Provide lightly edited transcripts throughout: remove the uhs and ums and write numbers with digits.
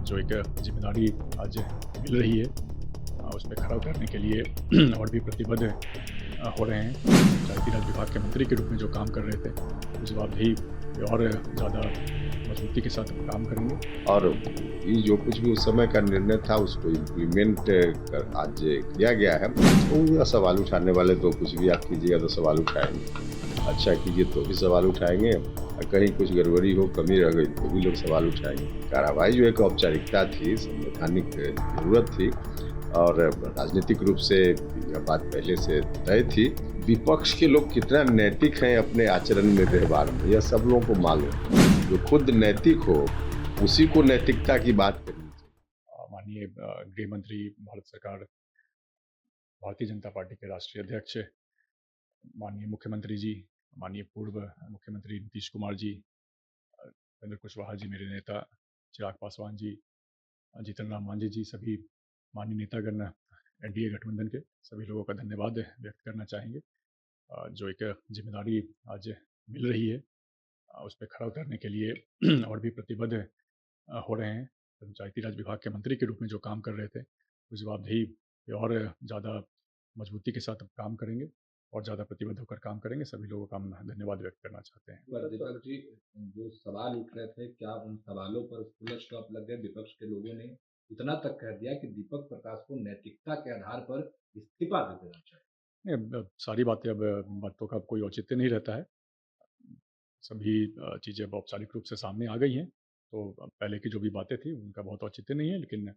जो एक जिम्मेदारी आज मिल रही है उस पे खरा उतरने के लिए और भी प्रतिबद्ध हो रहे हैं। पंचायती राज विभाग के मंत्री के रूप में जो काम कर रहे थे, उस जवाबदेही पे और ज़्यादा मजबूती के साथ काम करेंगे। और ये जो कुछ भी उस समय का निर्णय था उसको इम्प्लीमेंट कर आज किया गया है। तो सवाल उठाने वाले तो कुछ भी आप कीजिएगा तो सवाल उठाएंगे, अच्छा कीजिए तो भी सवाल उठाएंगे, और कहीं कुछ गड़बड़ी हो, कमी रह गई तो भी लोग सवाल उठाएंगे। कार्रवाई जो एक औपचारिकता थी, संवैधानिक जरूरत थी और राजनीतिक रूप से यह बात पहले से तय थी। विपक्ष के लोग कितना नैतिक हैं अपने आचरण में, व्यवहार में, यह सब लोगों को मालूम है। जो खुद नैतिक हो उसी को नैतिकता की बात करनी चाहिए। माननीय गृह मंत्री, भारत सरकार, भारतीय जनता पार्टी के राष्ट्रीय अध्यक्ष, माननीय मुख्यमंत्री जी, माननीय पूर्व मुख्यमंत्री नीतीश कुमार जी, उपेंद्र कुशवाहा जी, मेरे नेता चिराग पासवान जी, जीतन राम मांझी जी, सभी माननीय नेतागण एनडीए गठबंधन के सभी लोगों का धन्यवाद व्यक्त करना चाहेंगे। जो एक जिम्मेदारी आज मिल रही है उस पर खरा उतरने के लिए और भी प्रतिबद्ध हो रहे हैं। पंचायती राज विभाग के मंत्री के रूप में जो काम कर रहे थे, उस जवाबदेही पे और ज़्यादा मजबूती के साथ काम करेंगे और ज़्यादा प्रतिबद्ध होकर काम करेंगे। सभी लोगों का हम धन्यवाद व्यक्त करना चाहते हैं। दीपक जी, जो सवाल उठ रहे थे, क्या उन सवालों पर फुल स्टॉप लग गए? विपक्ष के लोगों ने इतना तक कह दिया कि दीपक प्रकाश को नैतिकता के आधार पर इस्तीफा दे देना चाहिए। नहीं, अब सारी बातें, अब बातों का अब कोई औचित्य नहीं रहता है। सभी चीज़ें अब औपचारिक रूप से सामने आ गई हैं, तो अब पहले की जो भी बातें थी उनका बहुत औचित्य नहीं है, लेकिन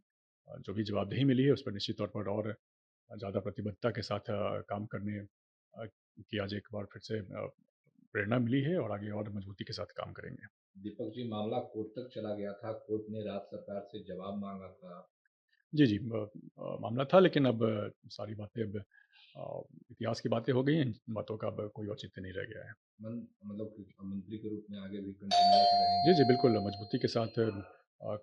जो भी जवाबदेही मिली है उस पर निश्चित तौर पर और ज़्यादा प्रतिबद्धता के साथ काम करने की आज एक बार फिर से प्रेरणा मिली है और आगे और मजबूती के साथ काम करेंगे। दीपक जी, मामला कोर्ट तक चला गया था, कोर्ट ने राज्य सरकार से जवाब मांगा था। जी, जी। मामला था, लेकिन अब सारी बातें अब इतिहास की बातें हो गई हैं, इन बातों का अब कोई औचित्य नहीं रह गया है। मतलब कि मंत्री के रूप में आगे भी कंटिन्यूअस रहेंगे? जी, जी, बिल्कुल मजबूती के साथ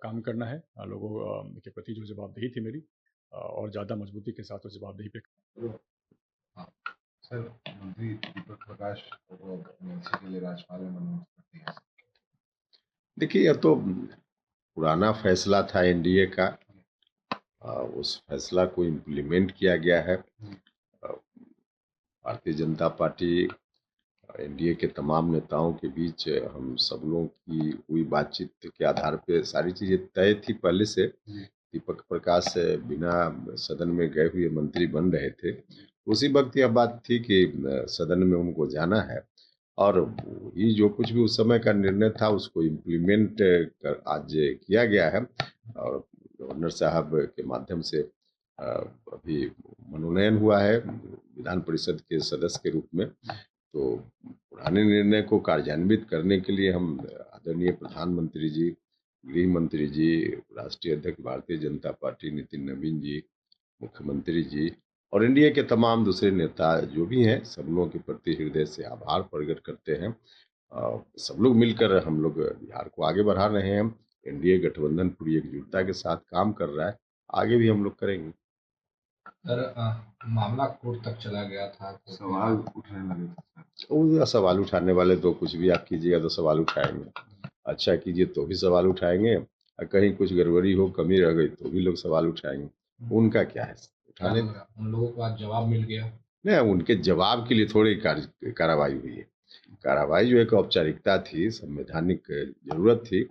काम करना है। लोगों के प्रति जो जवाबदेही थी मेरी, और ज़्यादा मजबूती के साथ उस जवाबदेही पे। हाँ, सर, मंत्री दीपक प्रकाश को एमएलसी के लिए राज्यपाल ने मनोनीत कर दिया। देखिए, यह तो पुराना फैसला था एनडीए का, उस फैसला को इम्प्लीमेंट किया गया है। भारतीय जनता पार्टी, एनडीए के तमाम नेताओं के बीच हम सब लोगों की हुई बातचीत के आधार पे सारी चीज़ें तय थी पहले से। दीपक प्रकाश बिना सदन में गए हुए मंत्री बन रहे थे। उसी वक्त यह बात थी कि सदन में उनको जाना है और ये जो कुछ भी उस समय का निर्णय था उसको इम्प्लीमेंट कर आज किया गया है। और गवर्नर साहब के माध्यम से अभी मनोनयन हुआ है विधान परिषद के सदस्य के रूप में। तो पुराने निर्णय को कार्यान्वित करने के लिए हम आदरणीय प्रधानमंत्री जी, गृह मंत्री जी, राष्ट्रीय अध्यक्ष भारतीय जनता पार्टी नितिन नवीन जी, मुख्यमंत्री जी और एनडीए के तमाम दूसरे नेता जो भी हैं, सब लोगों के प्रति हृदय से आभार प्रकट करते हैं। सब लोग मिलकर हम लोग बिहार को आगे बढ़ा रहे हैं। एनडीए गठबंधन पूरी एकजुटता के साथ काम कर रहा है, आगे भी हम लोग करेंगे। सर, मामला कोर्ट तक चला गया था, सवाल उठने लगे थे। वो सवाल उठाने वाले तो कुछ भी आप कीजिएगा तो सवाल उठाएंगे, अच्छा कीजिए तो भी सवाल उठाएंगे, और कहीं कुछ गड़बड़ी हो, कमी रह गई तो भी लोग सवाल उठाएंगे। उनका क्या है, उठाने। उन लोगों को आज जवाब मिल गया? नहीं, उनके जवाब के लिए थोड़ी कार्रवाई हुई है। कार्रवाई जो एक औपचारिकता थी, संवैधानिक जरूरत थी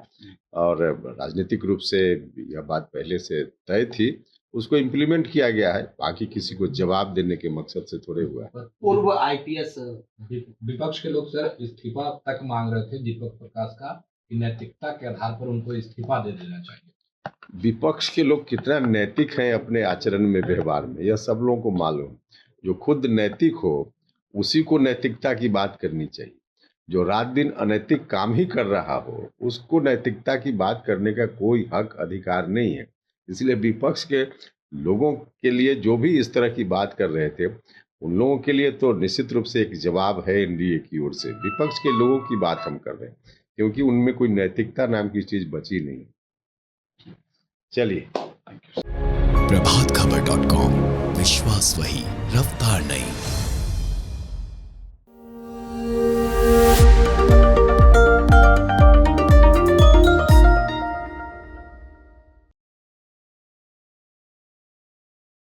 और राजनीतिक रूप से यह बात पहले से तय थी, उसको इम्प्लीमेंट किया गया है। बाकी किसी को जवाब देने के मकसद से थोड़े हुआ है। पूर्व आईपीएस विपक्ष के लोग सर इस्तीफा तक मांग रहे थे दीपक प्रकाश का, कि नैतिकता के आधार पर उनको इस्तीफा दे देना चाहिए। विपक्ष के लोग कितना नैतिक हैं अपने आचरण में, व्यवहार में, यह सब लोगों को मालूम। जो खुद नैतिक हो उसी को नैतिकता की बात करनी चाहिए। जो रात दिन अनैतिक काम ही कर रहा हो उसको नैतिकता की बात करने का कोई हक अधिकार नहीं है। इसलिए विपक्ष के लोगों के लिए जो भी इस तरह की बात कर रहे थे, उन लोगों के लिए तो निश्चित रूप से एक जवाब है एनडीए की ओर से। विपक्ष के लोगों की बात हम कर रहे हैं क्योंकि उनमें कोई नैतिकता नाम की चीज बची नहीं। चलिए, प्रभातखबर.com, विश्वास वही, रफ्तार नहीं।